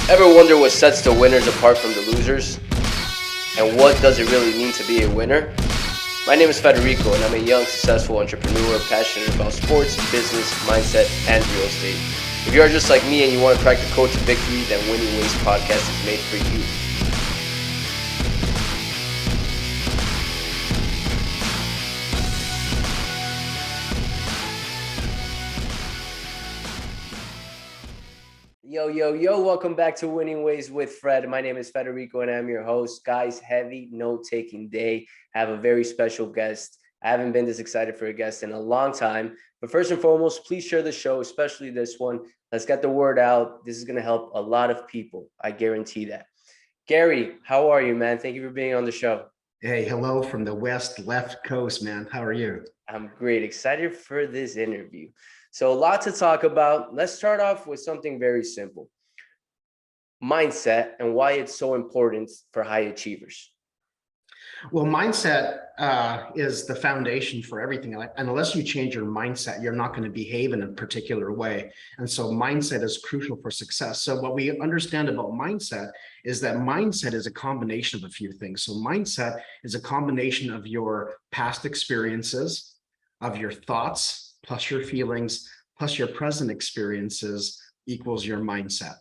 Ever wonder what sets the winners apart from the losers? And what does it really mean to be a winner? My name is Federico, and I'm a young, successful entrepreneur passionate about sports, business, mindset, and real estate. If you are just like me and you want to crack the code to victory, then Winning Ways podcast is made for you. Yo, welcome back to Winning Ways with Fred. My name is Federico and I'm your host. Guys, heavy note-taking day. I have a very special guest. I haven't been this excited for a guest in a long time. But first and foremost, please share the show, especially this one. Let's get the word out. This is going to help a lot of people. I guarantee that. Gary, how are you, man? Thank you for being on the show. Hey, hello from the left coast, man. How are you? I'm great. Excited for this interview. So a lot to talk about. Let's start off with something very simple. Mindset and why it's so important for high achievers. Well, mindset is the foundation for everything. And unless you change your mindset, you're not going to behave in a particular way. And so mindset is crucial for success. So what we understand about mindset is that mindset is a combination of a few things. So mindset is a combination of your past experiences, of your thoughts, plus your feelings, plus your present experiences equals your mindset.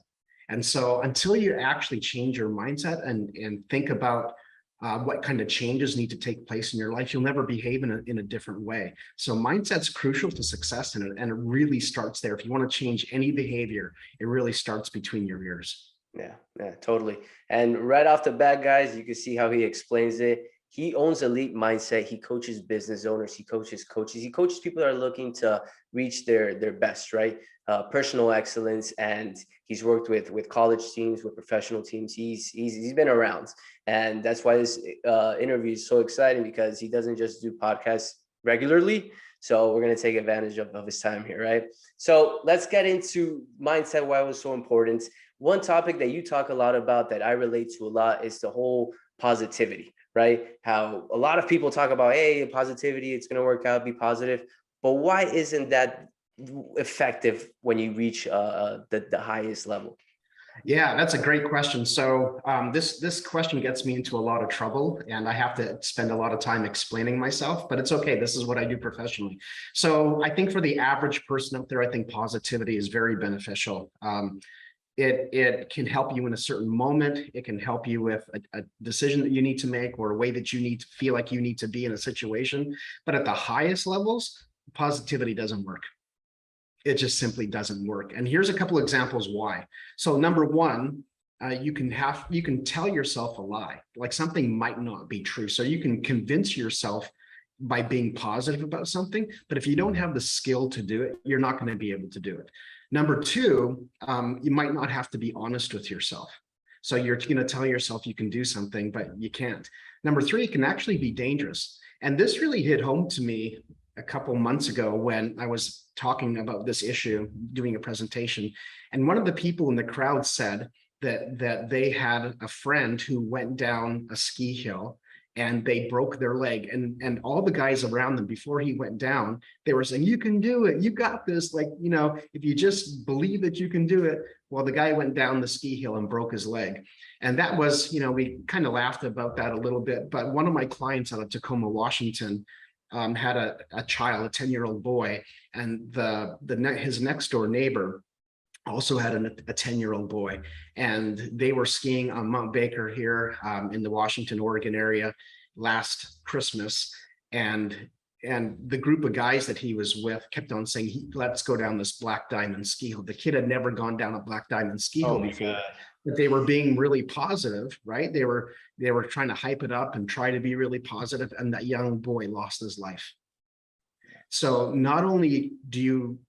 And so until you actually change your mindset and think about what kind of changes need to take place in your life, you'll never behave in a different way. So mindset's crucial to success, and it really starts there. If you want to change any behavior, it really starts between your ears. Yeah, totally. And right off the bat, guys, you can see how he explains it. He owns Elite Mindset. He coaches business owners. He coaches coaches. He coaches people that are looking to reach their best, right? Personal excellence. And he's worked with college teams, with professional teams. He's been around. And that's why this interview is so exciting, because he doesn't just do podcasts regularly. So we're going to take advantage of his time here, right? So let's get into mindset, why it was so important. One topic that you talk a lot about that I relate to a lot is the whole positivity, right? How a lot of people talk about, hey, positivity, it's going to work out, be positive. But why isn't that effective when you reach the highest level? Yeah, that's a great question. So this question gets me into a lot of trouble, and I have to spend a lot of time explaining myself, but it's okay. This is what I do professionally. So I think for the average person out there, I think positivity is very beneficial. It can help you in a certain moment. It can help you with a decision that you need to make, or a way that you need to feel like you need to be in a situation. But at the highest levels, positivity doesn't work. It just simply doesn't work. And here's a couple examples why. So number one, you can tell yourself a lie, like something might not be true. So you can convince yourself by being positive about something, but if you don't have the skill to do it, you're not going to be able to do it. Number two, you might not have to be honest with yourself. So you're going to tell yourself you can do something, but you can't. Number three, it can actually be dangerous. And this really hit home to me a couple months ago when I was talking about this issue, doing a presentation. And one of the people in the crowd said that they had a friend who went down a ski hill and they broke their leg, and all the guys around them, before he went down, they were saying, you can do it, you got this, like, you know, if you just believe that you can do it. Well, the guy went down the ski hill and broke his leg. And that was, you know, we kind of laughed about that a little bit, but one of my clients out of Tacoma, Washington, had a child, a 10-year-old boy, and his next door neighbor also had a 10-year-old boy, and they were skiing on Mount Baker here in the Washington, Oregon area last Christmas. And the group of guys that he was with kept on saying, let's go down this Black Diamond ski hill. The kid had never gone down a Black Diamond ski hill before. God. But they were being really positive, right? They were trying to hype it up and try to be really positive, and that young boy lost his life. So not only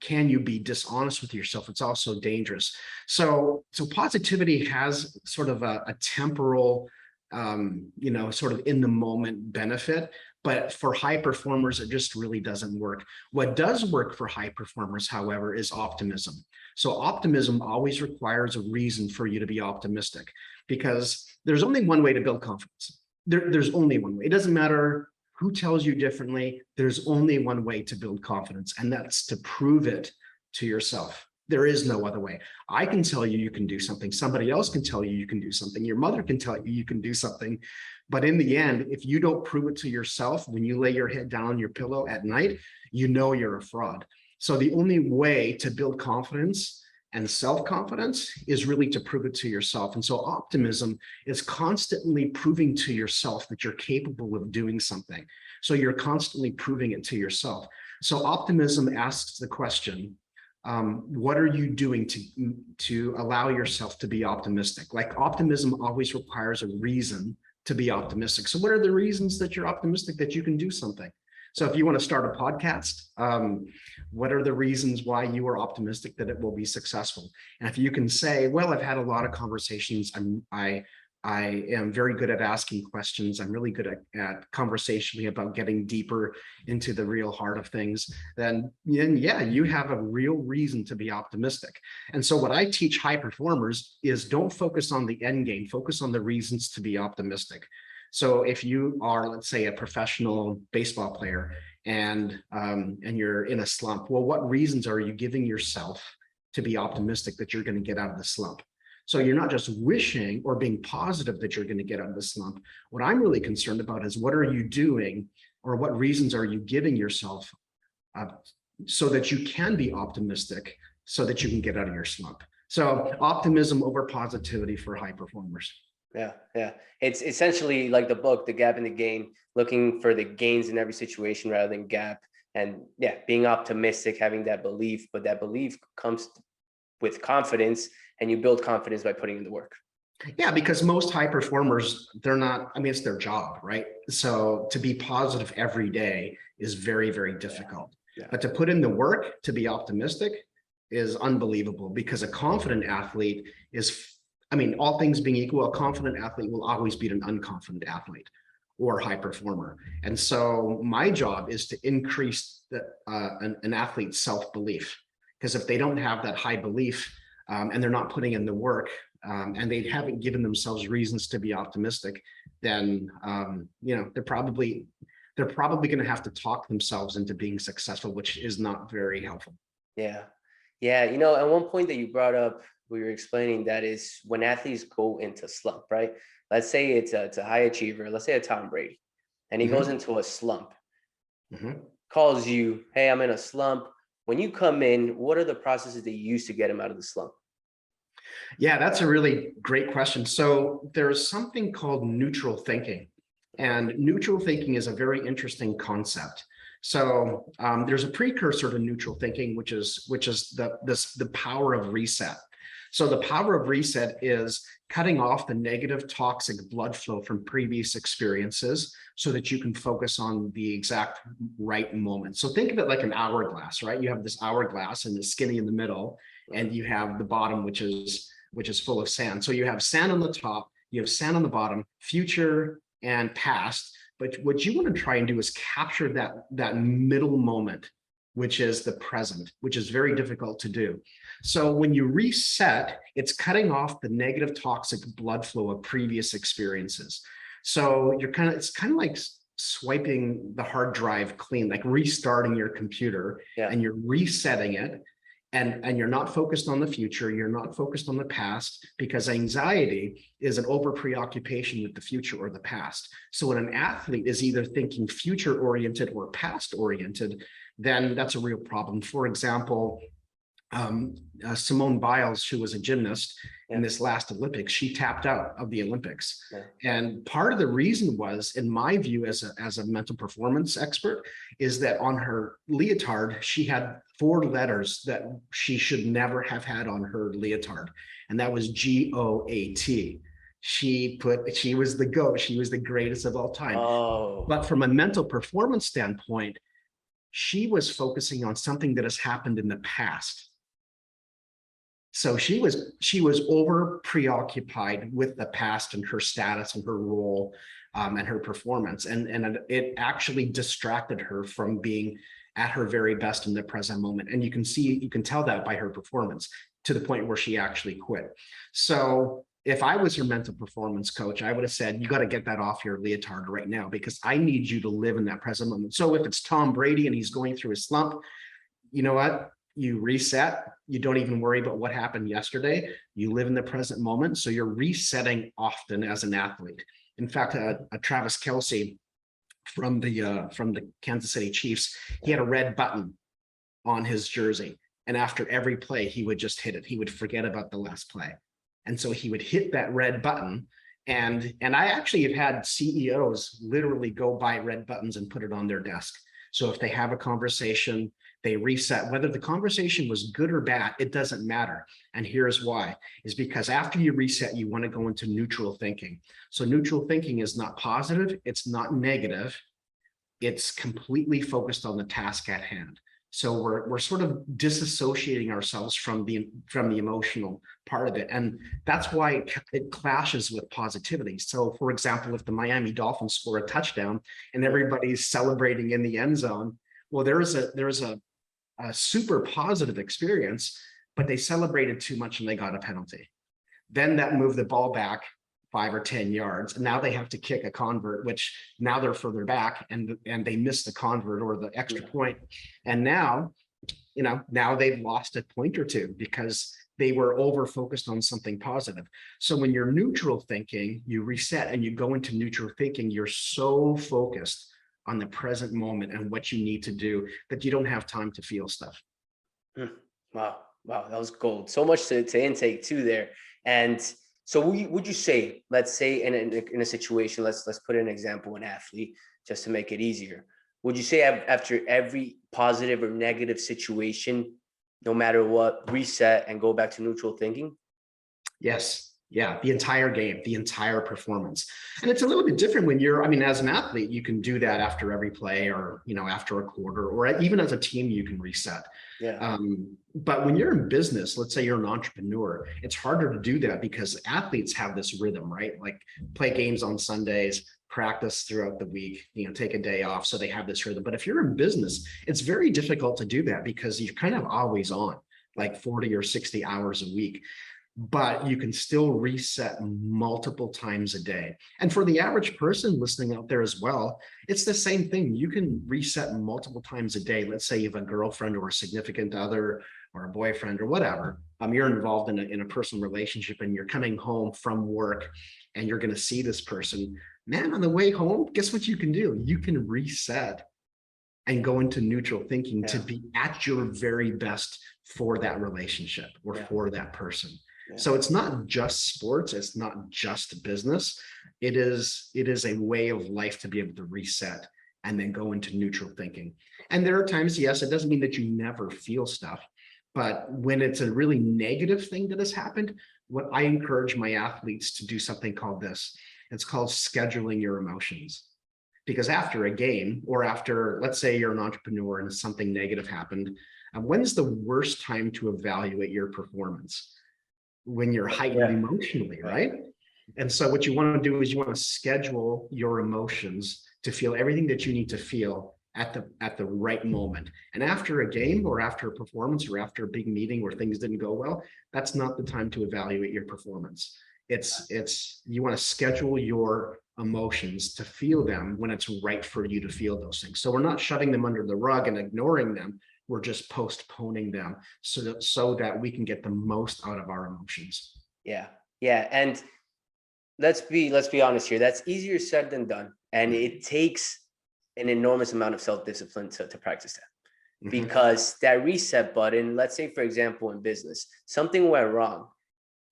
can you be dishonest with yourself, it's also dangerous. So positivity has sort of a temporal, sort of in the moment benefit, but for high performers, it just really doesn't work. What does work for high performers, however, is optimism. So optimism always requires a reason for you to be optimistic, because there's only one way to build confidence. There's only one way. It doesn't matter who tells you differently. There's only one way to build confidence, and that's to prove it to yourself. There is no other way. I can tell you you can do something. Somebody else can tell you you can do something. Your mother can tell you you can do something. But in the end, if you don't prove it to yourself when you lay your head down on your pillow at night, you know you're a fraud. So the only way to build confidence and self-confidence is really to prove it to yourself. And so optimism is constantly proving to yourself that you're capable of doing something. So you're constantly proving it to yourself. So optimism asks the question, what are you doing to allow yourself to be optimistic? Like optimism always requires a reason to be optimistic. So what are the reasons that you're optimistic that you can do something? So if you want to start a podcast, what are the reasons why you are optimistic that it will be successful? And if you can say, well, I've had a lot of conversations, I am very good at asking questions. I'm really good at conversationally about getting deeper into the real heart of things. Then yeah, you have a real reason to be optimistic. And so what I teach high performers is don't focus on the end game, focus on the reasons to be optimistic. So if you are, let's say, a professional baseball player and you're in a slump, well, what reasons are you giving yourself to be optimistic that you're going to get out of the slump? So you're not just wishing or being positive that you're going to get out of the slump. What I'm really concerned about is what are you doing or what reasons are you giving yourself so that you can be optimistic so that you can get out of your slump. So optimism over positivity for high performers. Yeah, yeah. It's essentially like the book, The Gap in the Gain, looking for the gains in every situation rather than gap. And yeah, being optimistic, having that belief, but that belief comes with confidence, and you build confidence by putting in the work. Yeah, because most high performers, they're not, I mean, it's their job, right? So to be positive every day is very, very difficult. Yeah. But to put in the work, to be optimistic is unbelievable, because a confident athlete is, I mean, all things being equal, a confident athlete will always beat an unconfident athlete or high performer. And so my job is to increase an athlete's self-belief, because if they don't have that high belief and they're not putting in the work and they haven't given themselves reasons to be optimistic, then they're probably going to have to talk themselves into being successful, which is not very helpful. Yeah. And one point that you brought up, we were explaining that is when athletes go into slump, right? Let's say it's a high achiever, let's say a Tom Brady, and he goes into a slump, calls you, hey, I'm in a slump. When you come in, what are the processes that you use to get him out of the slump? Yeah, that's a really great question. So there's something called neutral thinking, and neutral thinking is a very interesting concept. So there's a precursor to neutral thinking, which is the power of reset. So the power of reset is cutting off the negative toxic blood flow from previous experiences so that you can focus on the exact right moment. So think of it like an hourglass, right? You have this hourglass and the skinny in the middle, and you have the bottom, which is full of sand. So you have sand on the top, you have sand on the bottom, future and past. But what you want to try and do is capture that middle moment, which is the present, which is very difficult to do. So when you reset, it's cutting off the negative toxic blood flow of previous experiences. So it's kind of like swiping the hard drive clean, like restarting your computer, and you're resetting it. And you're not focused on the future, you're not focused on the past, because anxiety is an over preoccupation with the future or the past. So when an athlete is either thinking future oriented or past oriented, then that's a real problem. For example, Simone Biles, who was a gymnast in this last Olympics, she tapped out of the Olympics. And part of the reason was, in my view, as a mental performance expert, is that on her leotard, she had 4 letters that she should never have had on her leotard. And that was GOAT. She was the GOAT. She was the greatest of all time. But from a mental performance standpoint, she was focusing on something that has happened in the past. So she was over preoccupied with the past and her status and her role and her performance. And it actually distracted her from being at her very best in the present moment. And you can tell that by her performance, to the point where she actually quit. So if I was her mental performance coach, I would have said, you got to get that off your leotard right now, because I need you to live in that present moment. So if it's Tom Brady and he's going through a slump, you know what? you reset. You don't even worry about what happened yesterday. You live in the present moment. So you're resetting often as an athlete. In fact, Travis Kelce from the Kansas City Chiefs, he had a red button on his jersey. And after every play, he would just hit it. He would forget about the last play. And so he would hit that red button. And I actually have had CEOs literally go buy red buttons and put it on their desk. So if they have a conversation, they reset. Whether the conversation was good or bad, it doesn't matter. And here's why, is because after you reset, you want to go into neutral thinking. So neutral thinking is not positive. It's not negative. It's completely focused on the task at hand. So we're sort of disassociating ourselves from the emotional part of it. And that's why it clashes with positivity. So for example, if the Miami Dolphins score a touchdown and everybody's celebrating in the end zone, well, there's a super positive experience, but they celebrated too much and they got a penalty. Then that moved the ball back 5 or 10 yards. And now they have to kick a convert, which now they're further back and they miss the convert or the extra point. And now, now they've lost a point or two because they were over focused on something positive. So when you're neutral thinking, you reset and you go into neutral thinking, you're so focused on the present moment and what you need to do that you don't have time to feel stuff. Wow. That was gold. So much to intake too there. And so would you say, let's say in a situation, let's put an example, an athlete, just to make it easier. Would you say after every positive or negative situation, no matter what, reset and go back to neutral thinking? Yes. Yeah, the entire game, the entire performance. And it's a little bit different when as an athlete, you can do that after every play or, after a quarter, or even as a team, you can reset. Yeah. But when you're in business, let's say you're an entrepreneur, it's harder to do that because athletes have this rhythm, right? Like play games on Sundays, practice throughout the week, take a day off. So they have this rhythm. But if you're in business, it's very difficult to do that because you're kind of always on, like 40 or 60 hours a week. But you can still reset multiple times a day. And for the average person listening out there as well, it's the same thing. You can reset multiple times a day. Let's say you have a girlfriend or a significant other or a boyfriend or whatever. You're involved in a personal relationship and you're coming home from work and you're going to see this person. Man, on the way home, guess what you can do? You can reset and go into neutral thinking to be at your very best for that relationship or for that person. So it's not just sports. It's not just business. It is a way of life to be able to reset and then go into neutral thinking. And there are times, yes, it doesn't mean that you never feel stuff, but when it's a really negative thing that has happened, what I encourage my athletes to do something called this. It's called scheduling your emotions. Because after a game or after, let's say you're an entrepreneur and something negative happened, when's the worst time to evaluate your performance? When you're heightened emotionally, right? And so what you want to do is you want to schedule your emotions to feel everything that you need to feel at the right moment. And after a game or after a performance or after a big meeting where things didn't go well, that's not the time to evaluate your performance. It's you want to schedule your emotions to feel them when it's right for you to feel those things. So we're not shoving them under the rug and ignoring them. We're just postponing them so that we can get the most out of our emotions. Yeah. And let's be honest here. That's easier said than done. And it takes an enormous amount of self-discipline to practice that. Because that reset button, let's say, for example, in business, something went wrong.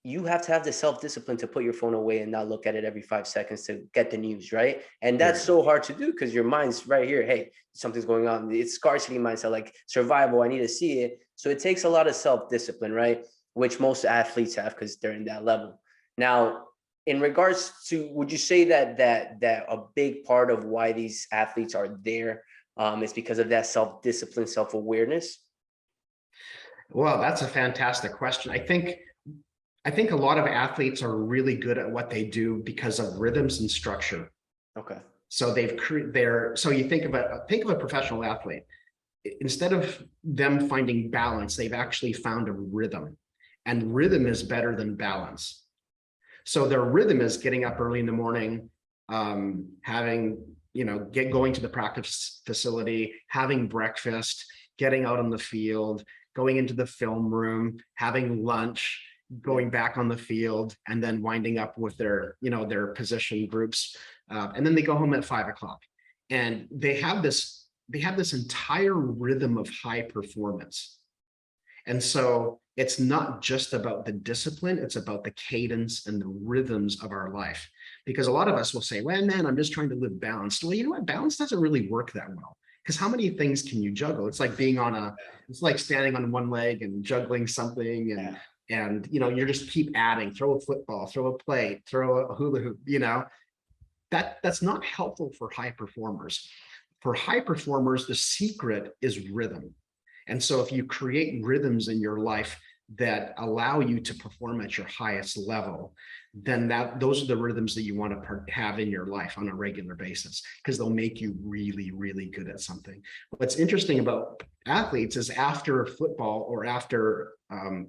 You have to have the self-discipline to put your phone away and not look at it every 5 seconds to get the news, right? And that's so hard to do because your mind's right here. Hey, something's going on. It's scarcity mindset, like survival. I need to see it. So it takes a lot of self-discipline, right? Which most athletes have because they're in that level. Now, in regards to, would you say that a big part of why these athletes are there is because of that self-discipline, self-awareness? Well, that's a fantastic question. I think a lot of athletes are really good at what they do because of rhythms and structure. Okay. So so you think of a professional athlete. Instead of them finding balance, they've actually found a rhythm, and rhythm is better than balance. So their rhythm is getting up early in the morning, going to the practice facility, having breakfast, getting out on the field, going into the film room, having lunch, going back on the field, and then winding up with their, their position groups. And then they go home at 5 o'clock. And they have this entire rhythm of high performance. And so it's not just about the discipline, it's about the cadence and the rhythms of our life. Because a lot of us will say, well, man, I'm just trying to live balanced. Well, you know what? Balance doesn't really work that well. Because how many things can you juggle? It's like it's like standing on one leg and juggling something, and you just keep adding, throw a football, throw a plate, throw a hula hoop, that's not helpful for high performers. For high performers, the secret is rhythm. And so if you create rhythms in your life that allow you to perform at your highest level, then those are the rhythms that you want to have in your life on a regular basis, because they'll make you really, really good at something. What's interesting about athletes is after football or after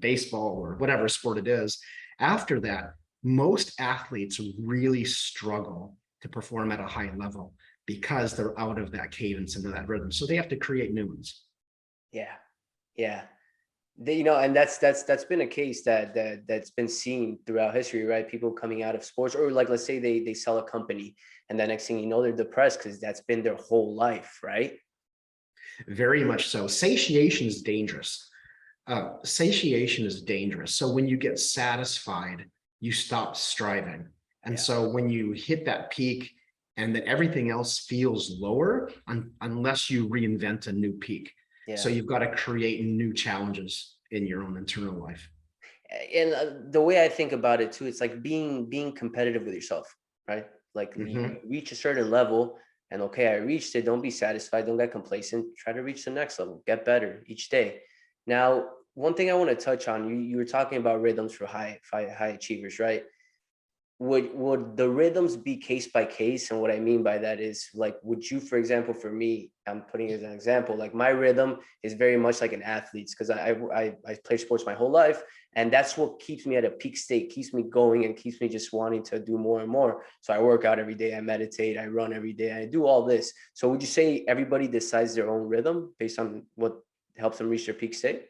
baseball or whatever sport it is, after that, most athletes really struggle to perform at a high level because they're out of that cadence and that rhythm. So they have to create new ones. Yeah. And that's been a case that's been seen throughout history, right? People coming out of sports, or like, let's say they sell a company, and the next thing you know, they're depressed because that's been their whole life, right? Very much so. Satiation is dangerous. Satiation is dangerous. So when you get satisfied, you stop striving. And so when you hit that peak and then everything else feels lower, unless you reinvent a new peak. So you've got to create new challenges in your own internal life. And the way I think about it too, it's like being competitive with yourself, right? Like you reach a certain level, and okay, I reached it. Don't be satisfied. Don't get complacent. Try to reach the next level. Get better each day. Now, one thing I want to touch on, you were talking about rhythms for high achievers, right? Would the rhythms be case by case? And what I mean by that is, like, would you, for example, for me, I'm putting it as an example, like my rhythm is very much like an athlete's, because I played sports my whole life, and that's what keeps me at a peak state, keeps me going, and keeps me just wanting to do more and more. So I work out every day, I meditate, I run every day, I do all this. So would you say everybody decides their own rhythm based on what helps them reach their peak state?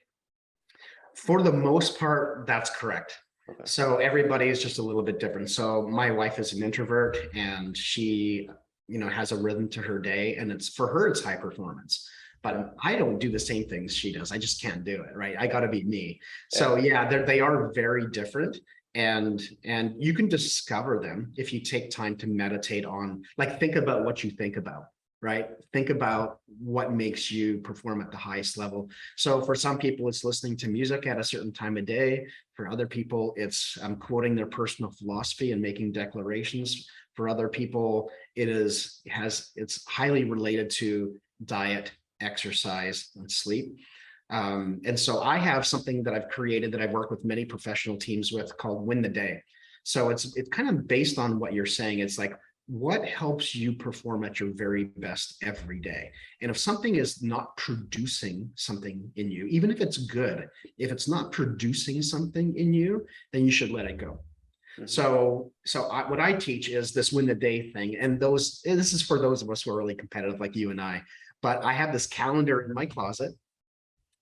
For the most part, that's correct. Okay. So everybody is just a little bit different. So my wife is an introvert, and she, has a rhythm to her day, and for her, it's high performance. But I don't do the same things she does. I just can't do it, right? I got to be me. So they are very different. And you can discover them if you take time to meditate on, like, think about what you think about. Right? Think about what makes you perform at the highest level. So for some people, it's listening to music at a certain time of day. For other people, it's quoting their personal philosophy and making declarations. For other people, it's highly related to diet, exercise, and sleep. And so I have something that I've created that I've worked with many professional teams with, called Win the Day. So it's kind of based on what you're saying. It's like, what helps you perform at your very best every day? And if something is not producing something in you, even if it's good, if it's not producing something in you, then you should let it go. So what I teach is this win the day thing. And this is for those of us who are really competitive, like you and I. But I have this calendar in my closet,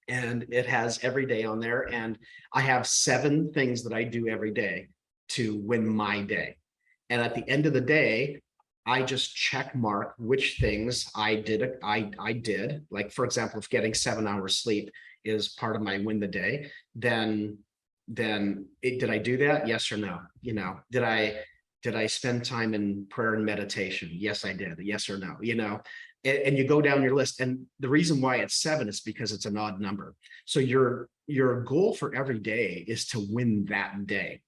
and it has every day on there. And I have 7 things that I do every day to win my day. And at the end of the day, I just check mark which things I did. I did. Like, for example, if getting 7 hours sleep is part of my win the day, then did I do that? Yes or no? Did I spend time in prayer and meditation? Yes, I did. Yes or no? And you go down your list. And the reason why it's 7 is because it's an odd number. So your goal for every day is to win that day.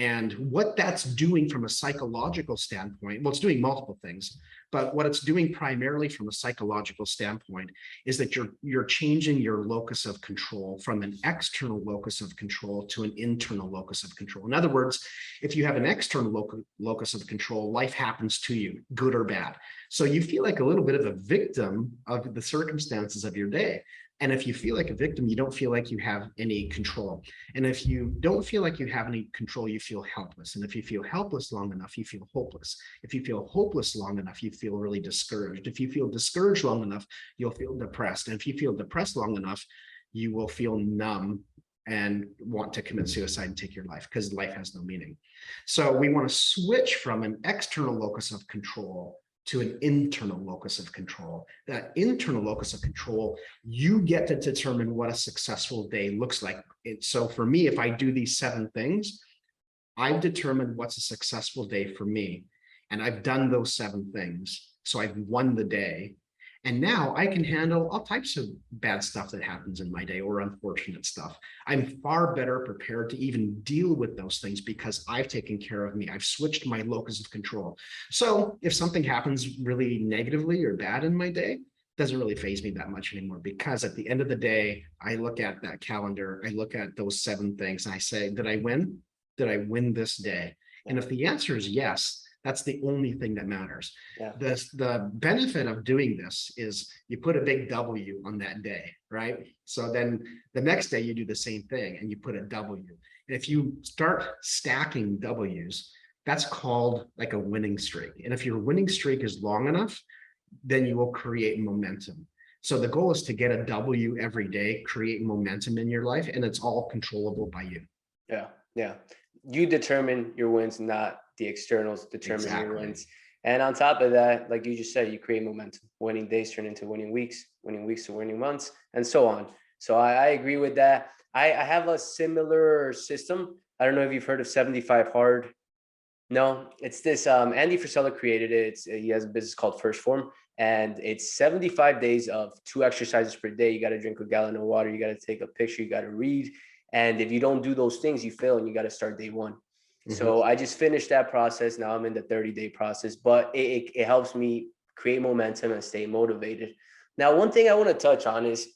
And what that's doing from a psychological standpoint, well, it's doing multiple things, but what it's doing primarily from a psychological standpoint is that you're changing your locus of control from an external locus of control to an internal locus of control. In other words, if you have an external locus of control, life happens to you, good or bad. So you feel like a little bit of a victim of the circumstances of your day. And if you feel like a victim, you don't feel like you have any control. And if you don't feel like you have any control, you feel helpless. And if you feel helpless long enough, you feel hopeless. If you feel hopeless long enough, you feel really discouraged. If you feel discouraged long enough, you'll feel depressed. And if you feel depressed long enough, you will feel numb and want to commit suicide and take your life because life has no meaning. So we want to switch from an external locus of control to an internal locus of control. That internal locus of control, you get to determine what a successful day looks like. So for me, if I do these 7 things, I've determined what's a successful day for me. And I've done those 7 things. So I've won the day. And now I can handle all types of bad stuff that happens in my day or unfortunate stuff. I'm far better prepared to even deal with those things because I've taken care of me. I've switched my locus of control. So if something happens really negatively or bad in my day, it doesn't really faze me that much anymore, because at the end of the day, I look at that calendar, I look at those 7 things, and I say, did I win? Did I win this day? And if the answer is yes, that's the only thing that matters. Yeah. The benefit of doing this is you put a big W on that day, right? So then the next day you do the same thing and you put a W. And if you start stacking W's, that's called like a winning streak. And if your winning streak is long enough, then you will create momentum. So the goal is to get a W every day, create momentum in your life, and it's all controllable by you. Yeah. Yeah. You determine your wins, not the externals determine your Exactly. wins. And on top of that, like you just said, you create momentum. Winning days turn into winning weeks to winning months, and so on. So I agree with that. I have a similar system. I don't know if you've heard of 75 hard. No, it's this. Andy Frisella created it. He has a business called First Form, and it's 75 days of 2 exercises per day. You got to drink a gallon of water. You got to take a picture. You got to read. And if you don't do those things, you fail, and you got to start day 1. So I just finished that process. Now I'm in the 30-day process, but it helps me create momentum and stay motivated. Now, one thing I want to touch on is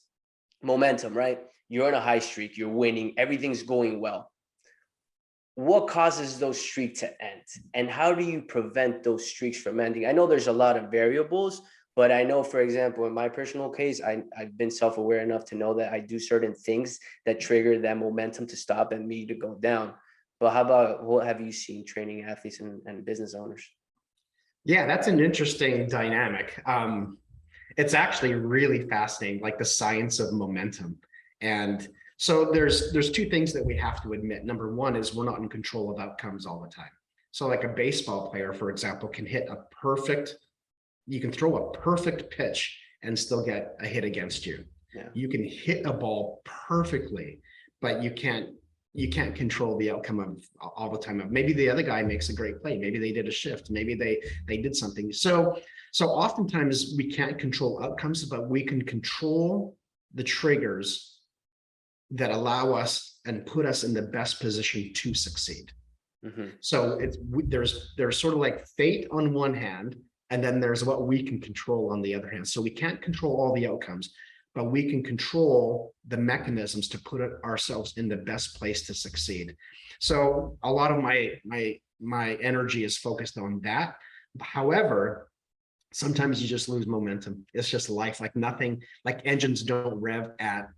momentum, right? You're on a high streak. You're winning. Everything's going well. What causes those streaks to end, and how do you prevent those streaks from ending? I know there's a lot of variables, but I know, for example, in my personal case, I've been self-aware enough to know that I do certain things that trigger that momentum to stop and me to go down. But how about, what have you seen training athletes and business owners? Yeah, that's an interesting dynamic. It's actually really fascinating, like the science of momentum. And so there's 2 things that we have to admit. Number one is we're not in control of outcomes all the time. So like a baseball player, for example, you can throw a perfect pitch and still get a hit against you. Yeah. You can hit a ball perfectly, but you can't control the outcome of all the time. Maybe the other guy makes a great play. Maybe they did a shift. Maybe they did something. So oftentimes we can't control outcomes, but we can control the triggers that allow us and put us in the best position to succeed. Mm-hmm. So there's sort of like fate on one hand, and then there's what we can control on the other hand. So we can't control all the outcomes, but we can control the mechanisms to put ourselves in the best place to succeed. So a lot of my energy is focused on that. However, sometimes you just lose momentum. It's just life. Like nothing, like engines don't rev at,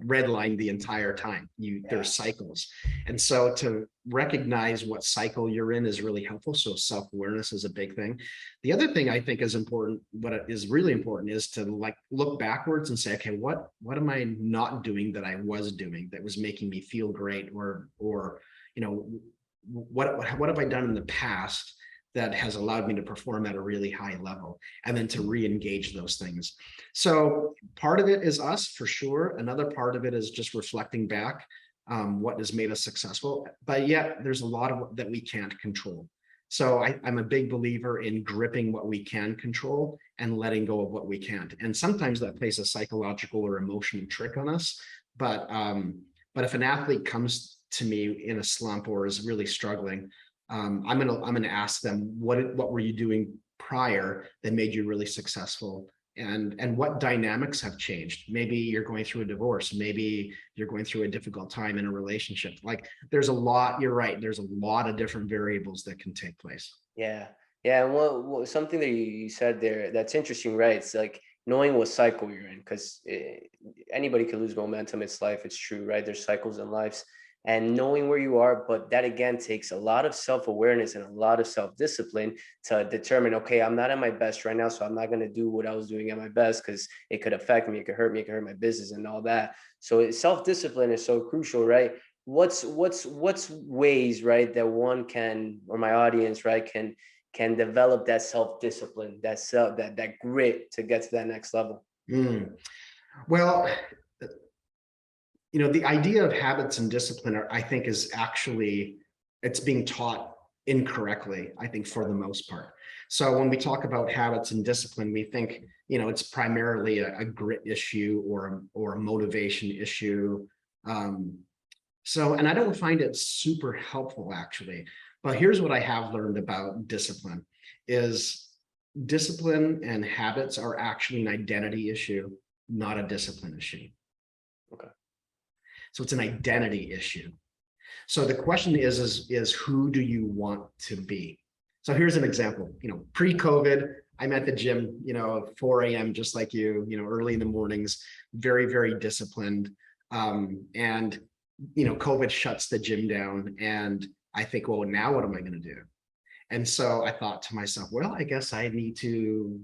red line the entire time. There's cycles. And so to recognize what cycle you're in is really helpful. So self-awareness is a big thing. The other thing I think is important, what is really important, is to like look backwards and say, okay, what am I not doing that I was doing that was making me feel great? Or what have I done in the past that has allowed me to perform at a really high level, and then to re-engage those things. So part of it is us, for sure. Another part of it is just reflecting back what has made us successful, but yet there's a lot of that we can't control. So I'm a big believer in gripping what we can control and letting go of what we can't. And sometimes that plays a psychological or emotional trick on us. But if an athlete comes to me in a slump or is really struggling, I'm gonna ask them, what were you doing prior that made you really successful, and what dynamics have changed? Maybe you're going through a divorce, maybe you're going through a difficult time in a relationship. Like there's a lot, you're right, there's a lot of different variables that can take place. Yeah. Yeah. And what something that you said there that's interesting, right? It's like knowing what cycle you're in, because anybody can lose momentum. It's life. It's true, right? There's cycles in lives. and knowing where you are. But that again takes a lot of self-awareness and a lot of self-discipline to determine, okay, I'm not at my best right now, so I'm not going to do what I was doing at my best, because it could affect me, it could hurt me, it could hurt my business and all that. So self-discipline is so crucial, right? What's ways, right, that one can, or my audience, right, can develop that self-discipline, that grit to get to that next level? Mm. Well, the idea of habits and discipline I think is actually, it's being taught incorrectly, I think, for the most part. So when we talk about habits and discipline, we think, it's primarily a grit issue or a motivation issue. And I don't find it super helpful, actually. But here's what I have learned about discipline is discipline and habits are actually an identity issue, not a discipline issue. Okay. So it's an identity issue. So the question is who do you want to be? So here's an example. Pre-COVID, I'm at the gym, 4 a.m. just like you, early in the mornings, very, very disciplined. And COVID shuts the gym down, and I think, well, now what am I going to do? And so I thought to myself, well, I guess I need to,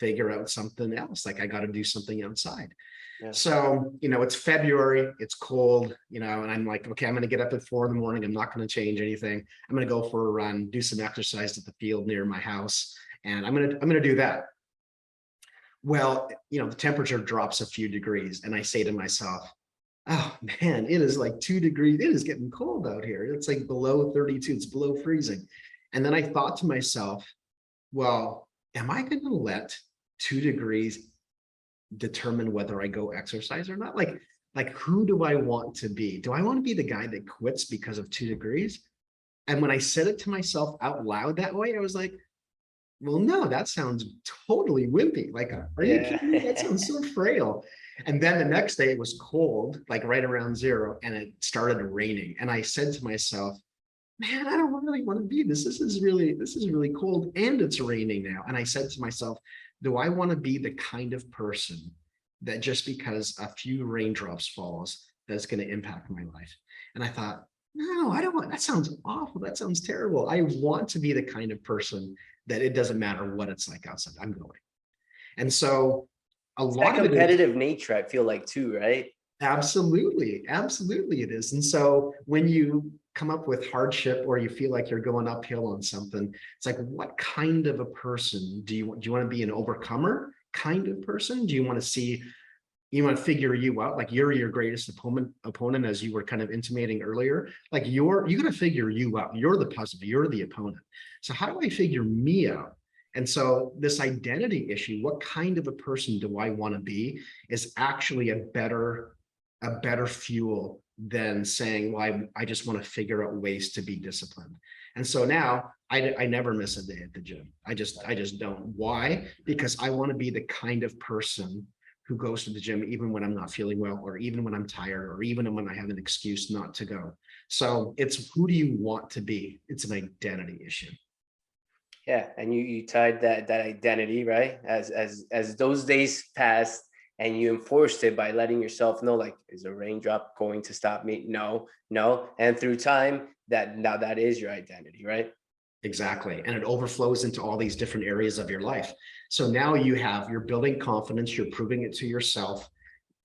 figure out something else. Like I got to do something outside. Yeah. So, it's February, it's cold, and I'm like, okay, I'm going to get up at 4 in the morning. I'm not going to change anything. I'm going to go for a run, do some exercise at the field near my house. And I'm going to do that. Well, the temperature drops a few degrees, and I say to myself, oh man, it is like 2 degrees. It is getting cold out here. It's like below 32. It's below freezing. And then I thought to myself, well, am I going to let 2 degrees determine whether I go exercise or not? Like who do I want to be? Do I want to be the guy that quits because of 2 degrees? And when I said it to myself out loud that way, I was like, well, no, that sounds totally wimpy. Like, are you kidding me? That sounds so frail. And then the next day it was cold, like right around 0, and it started raining. And I said to myself, man, I don't really want to be this. This is really cold, and it's raining now. And I said to myself, do I want to be the kind of person that just because a few raindrops falls, that's going to impact my life? And I thought, no, I don't want, that sounds awful. That sounds terrible. I want to be the kind of person that it doesn't matter what it's like outside, I'm going. And so a lot of competitive nature, I feel like, too, right? Absolutely it is. And so when you come up with hardship or you feel like you're going uphill on something, it's like, what kind of a person do you want? Do you want to be an overcomer kind of person? Do you want to figure you out, like you're your greatest opponent, as you were kind of intimating earlier? Like you're going to figure you out. You're the puzzle, you're the opponent. So how do I figure me out? And so this identity issue, what kind of a person do I want to be, is actually a better fuel than saying, well, I just want to figure out ways to be disciplined. And so now I never miss a day at the gym. I just don't. Why? Because I want to be the kind of person who goes to the gym even when I'm not feeling well, or even when I'm tired, or even when I have an excuse not to go. So it's, who do you want to be? It's an identity issue. Yeah, and you tied that identity, right, as those days passed, and you enforced it by letting yourself know, like, is a raindrop going to stop me? No. And through time, now that is your identity, right? Exactly. And it overflows into all these different areas of your life. So now you're building confidence, you're proving it to yourself,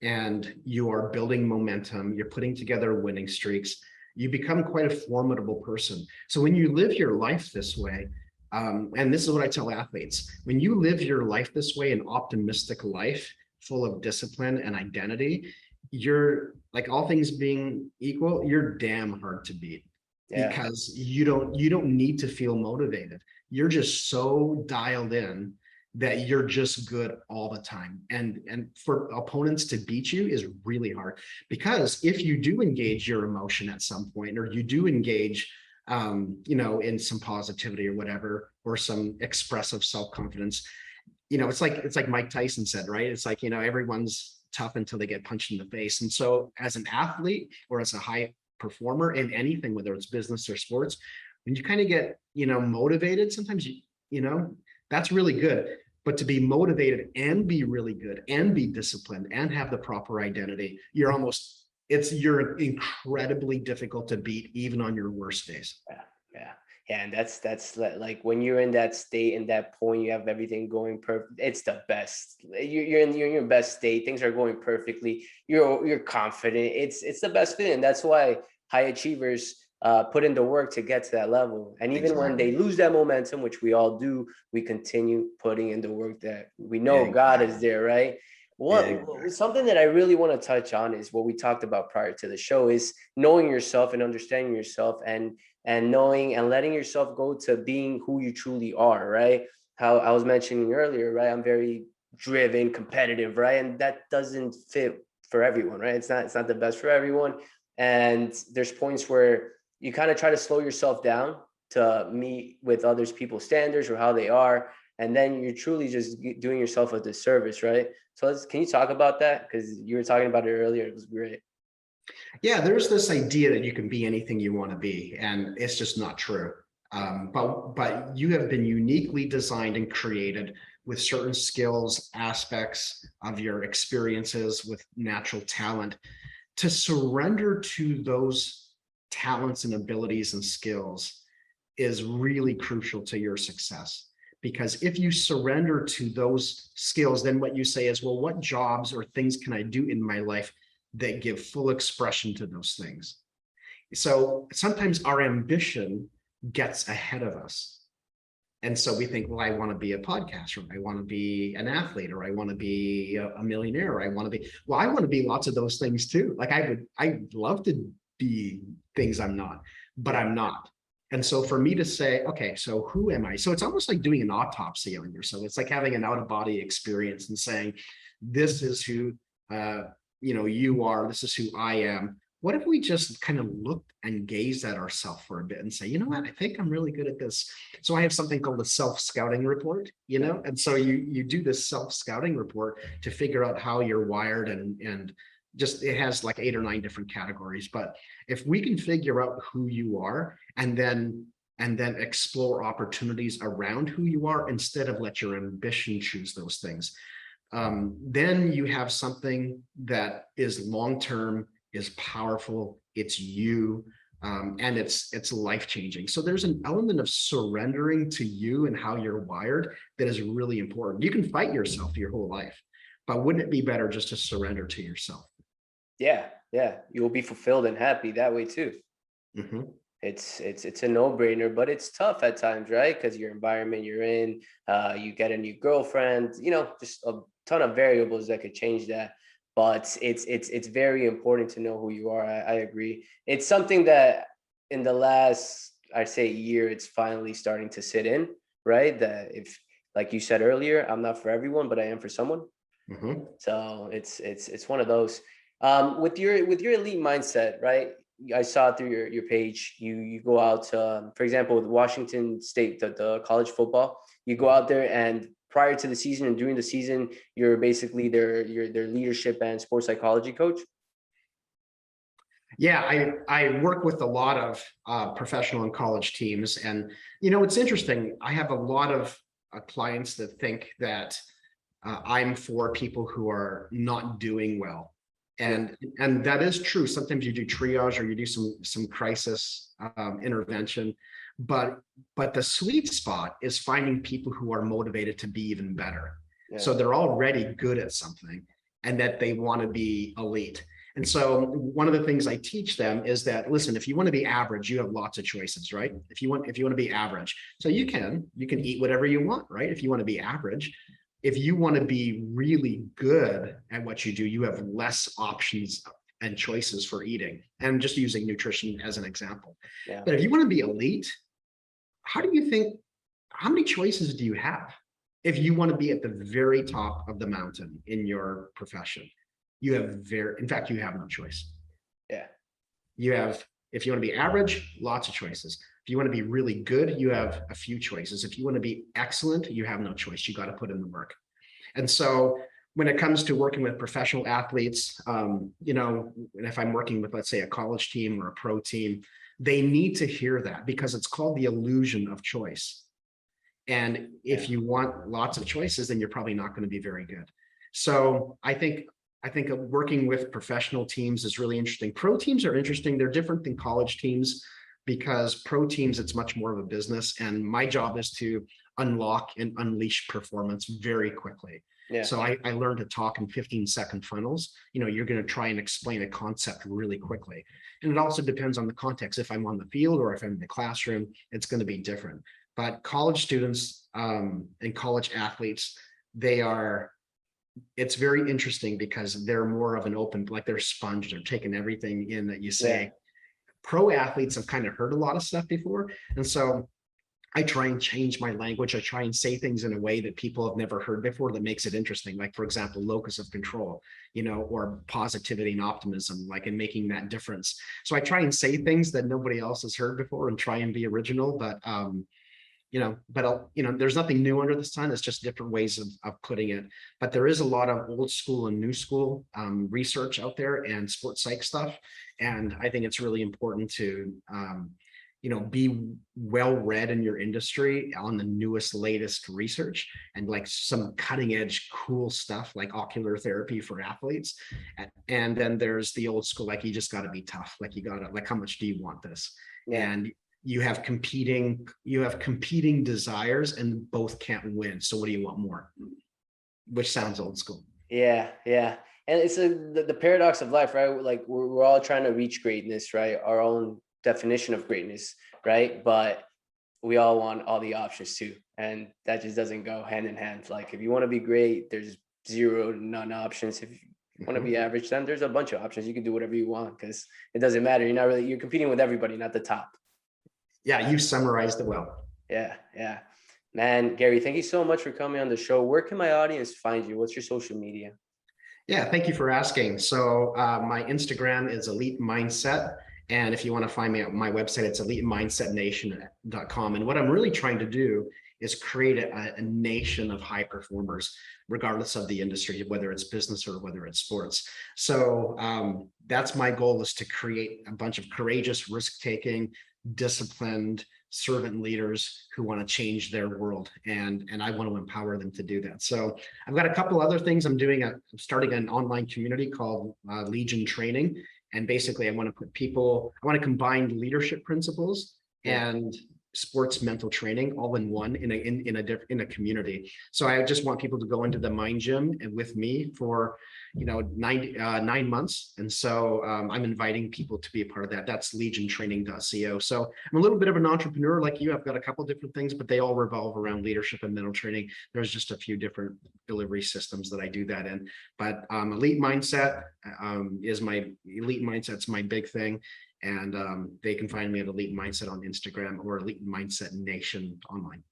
and you are building momentum, you're putting together winning streaks. You become quite a formidable person. So when you live your life this way, and this is what I tell athletes, when you live your life this way, an optimistic life full of discipline and identity, you're, like, all things being equal, you're damn hard to beat. Yeah. Because you don't need to feel motivated. You're just so dialed in that you're just good all the time. And for opponents to beat you is really hard, because if you do engage your emotion at some point, or you do engage in some positivity or whatever, or some expressive self-confidence, it's like Mike Tyson said, right? It's like, everyone's tough until they get punched in the face. And so as an athlete, or as a high performer in anything, whether it's business or sports, when you kind of get, motivated, sometimes that's really good. But to be motivated and be really good and be disciplined and have the proper identity, you're almost you're incredibly difficult to beat even on your worst days. Yeah, yeah, yeah. And like when you're in that state, in that point, you have everything going perfect. It's the best. You're in your best state. Things are going perfectly. You're confident. It's the best feeling. That's why high achievers put in the work to get to that level. And even when Exactly. they lose that momentum, which we all do, we continue putting in the work that we know God is Exactly. there, right? What Exactly. something that I really want to touch on is what we talked about prior to the show is knowing yourself and understanding yourself and knowing and letting yourself go to being who you truly are, right? How I was mentioning earlier, right? I'm very driven, competitive, right? And that doesn't fit for everyone, right? It's not the best for everyone. And there's points where you kind of try to slow yourself down to meet with others people's standards or how they are. And then you're truly just doing yourself a disservice, right? So can you talk about that? Because you were talking about it earlier. It was great. Yeah, there's this idea that you can be anything you want to be, and it's just not true. But you have been uniquely designed and created with certain skills, aspects of your experiences with natural talent to surrender to those talents and abilities and skills is really crucial to your success. Because if you surrender to those skills, then what you say is, well, what jobs or things can I do in my life that give full expression to those things? So sometimes our ambition gets ahead of us. And so we think, well, I want to be a podcaster, I want to be an athlete, or I want to be a millionaire, or I want to be, well, I want to be lots of those things too. Like I'd love to be things I'm not, but Yeah. I'm not. And so for me to say, okay, so who am I? So it's almost like doing an autopsy on yourself. It's like having an out of body experience and saying, this is who, you are, this is who I am. What if we just kind of looked and gazed at ourselves for a bit and say, you know what, I think I'm really good at this. So I have something called a self-scouting report, and so you do this self-scouting report to figure out how you're wired, and just it has like 8 or 9 different categories. But if we can figure out who you are and then explore opportunities around who you are instead of let your ambition choose those things, then you have something that is long-term, is powerful, it's you, and it's life-changing. So there's an element of surrendering to you and how you're wired that is really important. You can fight yourself your whole life, but wouldn't it be better just to surrender to yourself? Yeah, yeah. You will be fulfilled and happy that way too. Mhm. It's a no-brainer, but it's tough at times, right? Because your environment you're in, you get a new girlfriend, just a ton of variables that could change that. But it's very important to know who you are. I agree. It's something that in the last, I'd say, year, it's finally starting to sit in, right? That if, like you said earlier, I'm not for everyone, but I am for someone. Mhm. So it's one of those. With your elite mindset, right? I saw through your page. You go out to, for example, with Washington State, the college football. You go out there and prior to the season and during the season, you're basically their leadership and sports psychology coach. Yeah, I work with a lot of professional and college teams, and it's interesting. I have a lot of clients that think that I'm for people who are not doing well, Yeah, and that is true. Sometimes you do triage or you do some crisis intervention, but the sweet spot is finding people who are motivated to be even better. yeah, So they're already good at something, and that they want to be elite. And so one of the things I teach them is that, listen, if you want to be average, you have lots of choices, right? If you want to be average, so you can eat whatever you want, right? If you want to be average. If you want to be really good at what you do, you have less options and choices for eating. And I'm just using nutrition as an example. yeah, But if you want to be elite, how do you think, how many choices do you have? If you want to be at the very top of the mountain in your profession, in fact, you have no choice. yeah, You have, if you want to be average, lots of choices. If you want to be really good, you have a few choices. If you want to be excellent, you have no choice. You got to put in the work. And so when it comes to working with professional athletes, if I'm working with, let's say, a college team or a pro team, they need to hear that, because it's called the illusion of choice. And yeah, if you want lots of choices, then you're probably not going to be very good. So I think I think working with professional teams is really interesting. Pro teams are interesting. They're different than college teams because pro teams, it's much more of a business. And my job is to unlock and unleash performance very quickly. Yeah. So I learned to talk in 15-second funnels. You're going to try and explain a concept really quickly. And it also depends on the context. If I'm on the field or if I'm in the classroom, it's going to be different. But college students and college athletes, it's very interesting because they're more of an open, like they're a sponge. They're taking everything in that you say. Yeah. Pro athletes have kind of heard a lot of stuff before. And so I try and change my language. I try and say things in a way that people have never heard before that makes it interesting. Like, for example, locus of control, or positivity and optimism, like in making that difference. So I try and say things that nobody else has heard before and try and be original, but there's nothing new under the sun. It's just different ways of putting it. But there is a lot of old school and new school research out there and sports psych stuff. And I think it's really important to, be well read in your industry on the newest, latest research and like some cutting edge, cool stuff like ocular therapy for athletes. And then there's the old school, like you just got to be tough. Like how much do you want this? Yeah. And you have competing desires and both can't win. So what do you want more? Which sounds old school. Yeah. And it's the paradox of life, right? Like we're all trying to reach greatness, right? Our own definition of greatness, right? But we all want all the options too. And that just doesn't go hand in hand. Like if you want to be great, there's zero to none options. If you want to be average, then there's a bunch of options. You can do whatever you want because it doesn't matter. You're competing with everybody, not the top. Yeah, you summarized it well. Yeah. Man, Gary, thank you so much for coming on the show. Where can my audience find you? What's your social media? Yeah, thank you for asking. So my Instagram is Elite Mindset. And if you want to find me at my website, it's elitemindsetnation.com. And what I'm really trying to do is create a nation of high performers, regardless of the industry, whether it's business or whether it's sports. So that's my goal, is to create a bunch of courageous, risk-taking, disciplined servant leaders who want to change their world, and I want to empower them to do that. So I've got a couple other things I'm doing. I'm starting an online community called Legion Training, and basically I want to combine leadership principles and sports mental training all in one in a community. So I just want people to go into the Mind Gym and with me for 9 months. And so I'm inviting people to be a part of that. That's legiontraining.co. So I'm a little bit of an entrepreneur like you. I've got a couple different things, but they all revolve around leadership and mental training. There's just a few different delivery systems that I do that in. But Elite Mindset Elite Mindset's my big thing. And they can find me at Elite Mindset on Instagram or Elite Mindset Nation online.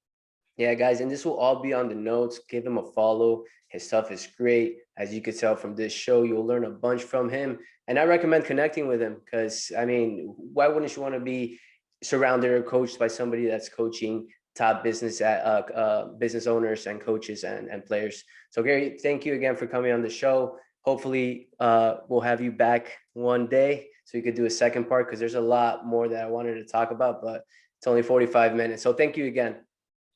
Yeah, guys, and this will all be on the notes. Give him a follow. His stuff is great. As you could tell from this show, you'll learn a bunch from him. And I recommend connecting with him because, why wouldn't you want to be surrounded or coached by somebody that's coaching top business owners and coaches and players? So, Gary, thank you again for coming on the show. Hopefully, we'll have you back one day so you could do a second part because there's a lot more that I wanted to talk about, but it's only 45 minutes. So thank you again.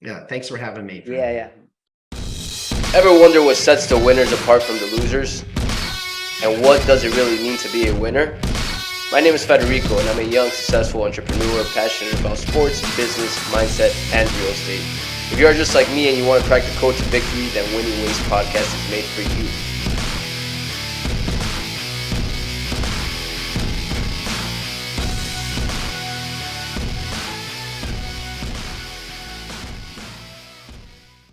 Yeah, thanks for having me. Yeah. Ever wonder what sets the winners apart from the losers? And what does it really mean to be a winner? My name is Federico, and I'm a young, successful entrepreneur passionate about sports, business, mindset, and real estate. If you are just like me and you want to crack the code to victory, then Winning Ways podcast is made for you.